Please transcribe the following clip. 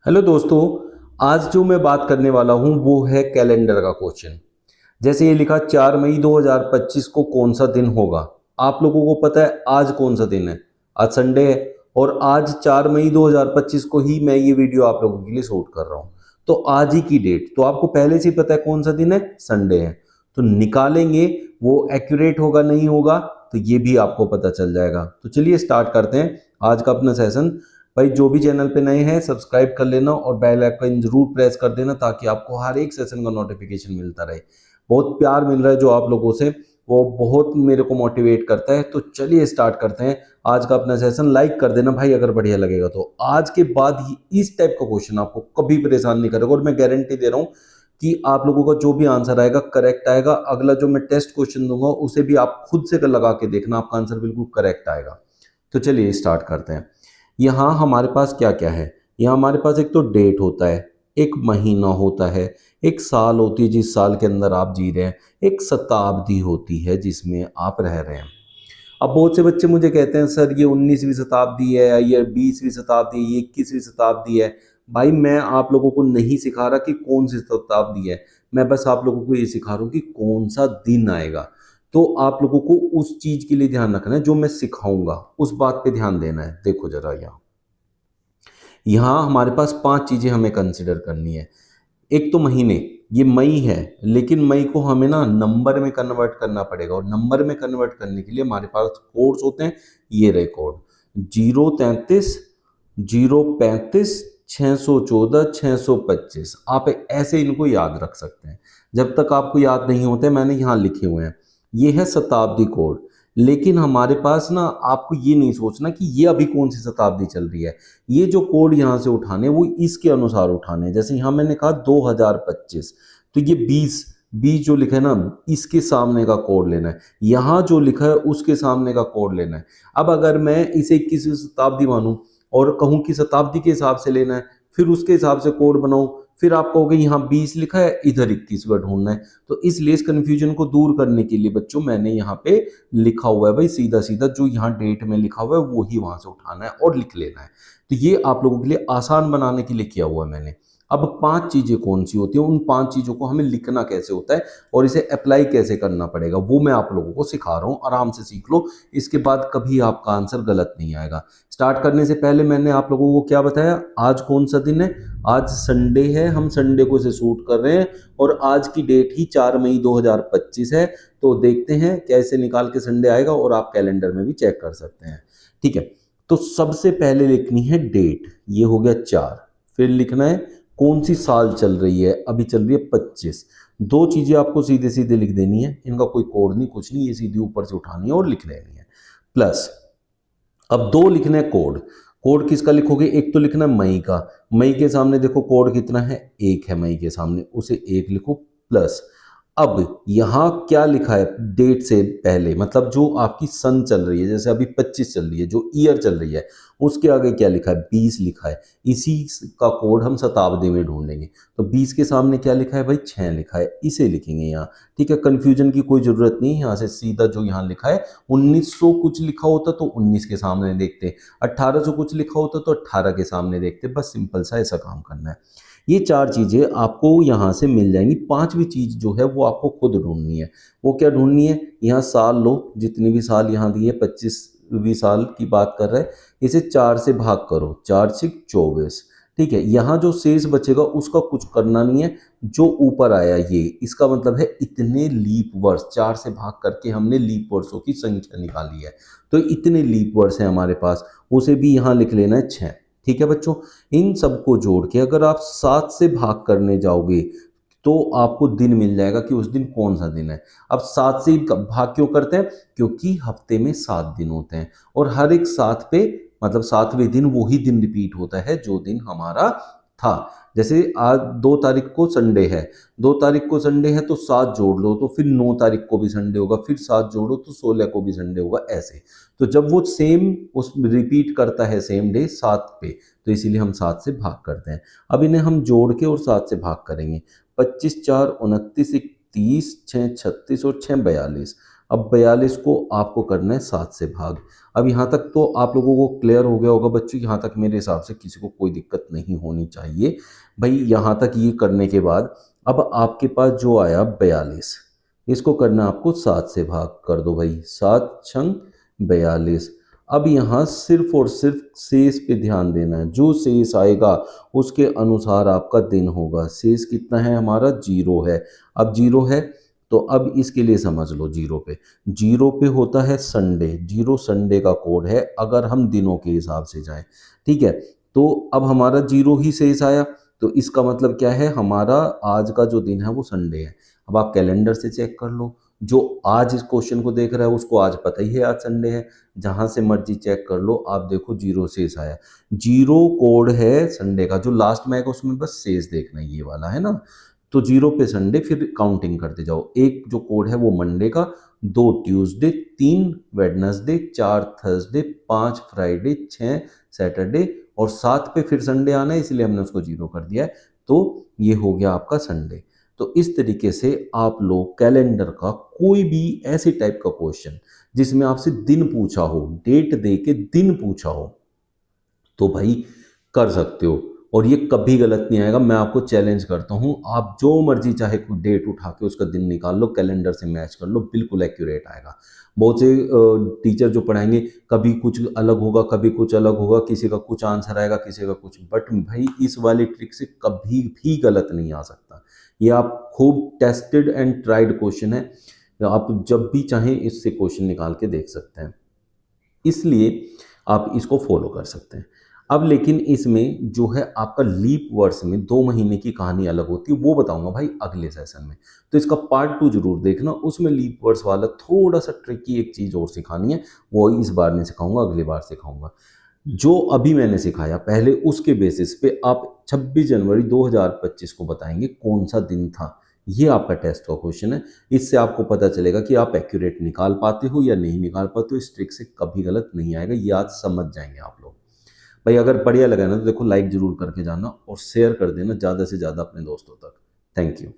Hello दोस्तों। आज जो मैं बात करने वाला हूं वो है कैलेंडर का क्वेश्चन। जैसे ये लिखा 4 मई 2025 को कौन सा दिन होगा। आप लोगों को पता है आज कौन सा दिन है? आज संडे है। और आज 4 मई 2025 को ही मैं ये वीडियो आप लोगों के लिए शूट कर रहा हूं। तो आज ही की डेट तो आपको पहले से ही पता है कौन सा दिन है, संडे है। तो निकालेंगे, वो एक्यूरेट होगा नहीं होगा तो ये भी आपको पता चल जाएगा। तो चलिए स्टार्ट करते हैं आज का अपना सेशन। भाई जो भी चैनल पे नए हैं सब्सक्राइब कर लेना और बेल आइकन जरूर प्रेस कर देना ताकि आपको हर एक सेशन का नोटिफिकेशन मिलता रहे। बहुत प्यार मिल रहा है जो आप लोगों से, वो बहुत मेरे को मोटिवेट करता है। तो चलिए स्टार्ट करते हैं आज का अपना सेशन। लाइक कर देना भाई अगर बढ़िया लगेगा तो। आज के बाद ही इस टाइप का क्वेश्चन आपको कभी परेशान नहीं करेगा और मैं गारंटी दे रहा हूँ कि आप लोगों का जो भी आंसर आएगा करेक्ट आएगा। अगला जो मैं टेस्ट क्वेश्चन दूंगा उसे भी आप खुद से लगा के देखना, आपका आंसर बिल्कुल करेक्ट आएगा। तो चलिए स्टार्ट करते हैं। यहाँ हमारे पास क्या क्या है? यहाँ हमारे पास एक तो डेट होता है, एक महीना होता है, एक साल होती है जिस साल के अंदर आप जी रहे हैं, एक शताब्दी होती है जिसमें आप रह रहे हैं। अब बहुत से बच्चे मुझे कहते हैं सर ये 19वीं शताब्दी है, ये 20वीं शताब्दी है, ये 21वीं शताब्दी है। भाई मैं आप लोगों को नहीं सिखा रहा कि कौन सी शताब्दी है, मैं बस आप लोगों को ये सिखा रहा हूँ कि कौन सा दिन आएगा। तो आप लोगों को उस चीज के लिए ध्यान रखना है, जो मैं सिखाऊंगा उस बात पे ध्यान देना है। देखो जरा यहाँ यहाँ हमारे पास पांच चीजें हमें कंसिडर करनी है। एक तो महीने, ये मई है लेकिन मई को हमें ना नंबर में कन्वर्ट करना पड़ेगा और नंबर में कन्वर्ट करने के लिए हमारे पास कोड्स होते हैं। ये रहे कोड 033 035 614 625। आप ऐसे इनको याद रख सकते हैं। जब तक आपको याद नहीं होते मैंने यहाँ लिखे हुए हैं। ये है शताब्दी कोड। लेकिन हमारे पास ना आपको ये नहीं सोचना कि ये अभी कौन सी शताब्दी चल रही है। ये जो कोड यहाँ से उठाने वो इसके अनुसार उठाने। जैसे यहाँ मैंने कहा 2025, तो ये 20 जो लिखा है ना इसके सामने का कोड लेना है। यहाँ जो लिखा है उसके सामने का कोड लेना है। अब अगर मैं इसे 21वीं शताब्दी मानूं और कहूं कि शताब्दी के हिसाब से लेना है, फिर उसके हिसाब से कोड बनाऊं, फिर आप कहोगे यहाँ 20 लिखा है इधर 21वां ढूंढना है। तो इसलिए इस कंफ्यूजन को दूर करने के लिए बच्चों मैंने यहाँ पे लिखा हुआ है भाई सीधा सीधा जो यहाँ डेट में लिखा हुआ है वो ही वहां से उठाना है और लिख लेना है। तो ये आप लोगों के लिए आसान बनाने के लिए किया हुआ है मैंने। अब पांच चीजें कौन सी होती हैं, उन पांच चीजों को हमें लिखना कैसे होता है और इसे अप्लाई कैसे करना पड़ेगा वो मैं आप लोगों को सिखा रहा हूं। आराम से सीख लो, इसके बाद कभी आपका आंसर गलत नहीं आएगा। स्टार्ट करने से पहले मैंने आप लोगों को क्या बताया, आज कौन सा दिन है? आज संडे है, हम संडे को इसे शूट कर रहे हैं और आज की डेट ही 4 मई 2025 है। तो देखते हैं कैसे निकाल के संडे आएगा और आप कैलेंडर में भी चेक कर सकते हैं। ठीक है, तो सबसे पहले लिखनी है डेट, ये हो गया 4। फिर लिखना है कौन सी साल चल रही है, अभी चल रही है 25। दो चीजें आपको सीधे सीधे लिख देनी है, इनका कोई कोड नहीं कुछ नहीं, ये सीधी ऊपर से उठानी है और लिख लेनी है। प्लस अब दो लिखना है कोड। कोड किसका लिखोगे? एक तो लिखना है मई का। मई के सामने देखो कोड कितना है, एक है मई के सामने, उसे एक लिखो। प्लस अब यहाँ क्या लिखा है डेट से पहले, मतलब जो आपकी सन चल रही है, जैसे अभी 25 चल रही है जो ईयर चल रही है, उसके आगे क्या लिखा है? 20 लिखा है। इसी का कोड हम शताब्दी में ढूंढेंगे। तो 20 के सामने क्या लिखा है भाई? 6 लिखा है, इसे लिखेंगे यहाँ। ठीक है, कंफ्यूजन की कोई जरूरत नहीं है। यहाँ से सीधा जो यहाँ लिखा है 1900 कुछ लिखा होता तो 19 के सामने देखते, 1800 कुछ लिखा होता तो 18 के सामने देखते। बस सिंपल सा ऐसा काम करना है। ये चार चीजें आपको यहाँ से मिल जाएंगी। पांचवी चीज जो है वो आपको खुद ढूंढनी है। वो क्या ढूंढनी है? यहाँ साल लो, जितनी भी साल यहाँ दिए 25वीं साल की बात कर रहे हैं, इसे 4 से भाग करो, 4 से 24। ठीक है, यहाँ जो शेष बचेगा उसका कुछ करना नहीं है। जो ऊपर आया ये इसका मतलब है इतने लीप वर्ष, 4 से भाग करके हमने लीप वर्षों की संख्या निकाली है। तो इतने लीप वर्ष है हमारे पास, उसे भी यहाँ लिख लेना है 6। ठीक है बच्चों, इन सबको जोड़ के अगर आप 7 से भाग करने जाओगे तो आपको दिन मिल जाएगा कि उस दिन कौन सा दिन है। अब 7 से भाग क्यों करते हैं? क्योंकि हफ्ते में 7 दिन होते हैं और हर एक 7 पे मतलब 7वें दिन वही दिन रिपीट होता है जो दिन हमारा था। जैसे आज 2 तारीख को संडे है, 2 तारीख को संडे है तो 7 जोड़ लो तो फिर 9 तारीख को भी संडे होगा, फिर 7 जोड़ो तो 16 को भी संडे होगा, ऐसे। तो जब वो सेम उस रिपीट करता है सेम डे 7 पे, तो इसीलिए हम 7 से भाग करते हैं। अब इन्हें हम जोड़ के और 7 से भाग करेंगे। 25 4 29 31 6 36 और 6 42। अब 42 को आपको करना है 7 से भाग। अब यहाँ तक तो आप लोगों को क्लियर हो गया होगा बच्चों, यहाँ तक मेरे हिसाब से किसी को कोई दिक्कत नहीं होनी चाहिए भाई। यहाँ तक ये करने के बाद अब आपके पास जो आया 42, इसको करना आपको 7 से भाग कर दो भाई, 7 छंग 42। अब यहाँ सिर्फ और सिर्फ शेष पे ध्यान देना है, जो शेष आएगा उसके अनुसार आपका दिन होगा। शेष कितना है हमारा, 0 है। अब 0 है तो अब इसके लिए समझ लो, 0 पे होता है संडे, 0 संडे का कोड है अगर हम दिनों के हिसाब से जाएं, ठीक है। तो अब हमारा 0 ही शेष आया, तो इसका मतलब क्या है, हमारा आज का जो दिन है वो संडे है। अब आप कैलेंडर से चेक कर लो, जो आज इस क्वेश्चन को देख रहा है उसको आज पता ही है आज संडे है, जहां से मर्जी चेक कर लो, आप देखो 0 शेष आया। 0 कोड है संडे का, जो लास्ट में आएगा उसमें बस शेष देखना है, ये वाला है ना। तो 0 पे संडे, फिर काउंटिंग करते जाओ। एक जो कोड है वो मंडे का, 2 Tuesday, 3 Wednesday, 4 Thursday, 5 Friday, 6 Saturday और 7 पे फिर संडे आना है, इसलिए हमने उसको 0 कर दिया है। तो ये हो गया आपका संडे। तो इस तरीके से आप लोग कैलेंडर का कोई भी ऐसे टाइप का क्वेश्चन जिसमें आपसे दिन पूछा हो, डेट दे के दिन पूछा हो, तो भाई कर सकते हो और ये कभी गलत नहीं आएगा। मैं आपको चैलेंज करता हूँ, आप जो मर्जी चाहे कोई डेट उठा के उसका दिन निकाल लो, कैलेंडर से मैच कर लो, बिल्कुल एक्यूरेट आएगा। बहुत से टीचर जो पढ़ाएंगे कभी कुछ अलग होगा, कभी कुछ अलग होगा, किसी का कुछ आंसर आएगा, किसी का कुछ, बट भाई इस वाली ट्रिक से कभी भी गलत नहीं आ सकता। ये आप खूब टेस्टेड एंड ट्राइड क्वेश्चन है, आप जब भी चाहें इससे क्वेश्चन निकाल के देख सकते हैं, इसलिए आप इसको फॉलो कर सकते हैं। अब लेकिन इसमें जो है आपका लीप वर्ष में 2 महीने की कहानी अलग होती है, वो बताऊंगा भाई अगले सेशन में। तो इसका पार्ट 2 जरूर देखना, उसमें लीप वर्ष वाला थोड़ा सा ट्रिकी एक चीज़ और सिखानी है, वो इस बार नहीं सिखाऊंगा, अगली बार सिखाऊंगा। जो अभी मैंने सिखाया पहले उसके बेसिस पे आप 26 जनवरी 2025 को बताएंगे कौन सा दिन था। ये आपका टेस्ट का क्वेश्चन है, इससे आपको पता चलेगा कि आप एक्यूरेट निकाल पाते हो या नहीं निकाल पाते हो। इस ट्रिक से कभी गलत नहीं आएगा, ये आज समझ जाएंगे आप लोग। भाई अगर बढ़िया लगा ना तो देखो लाइक जरूर करके जाना और शेयर कर देना ज़्यादा से ज़्यादा अपने दोस्तों तक। Thank you.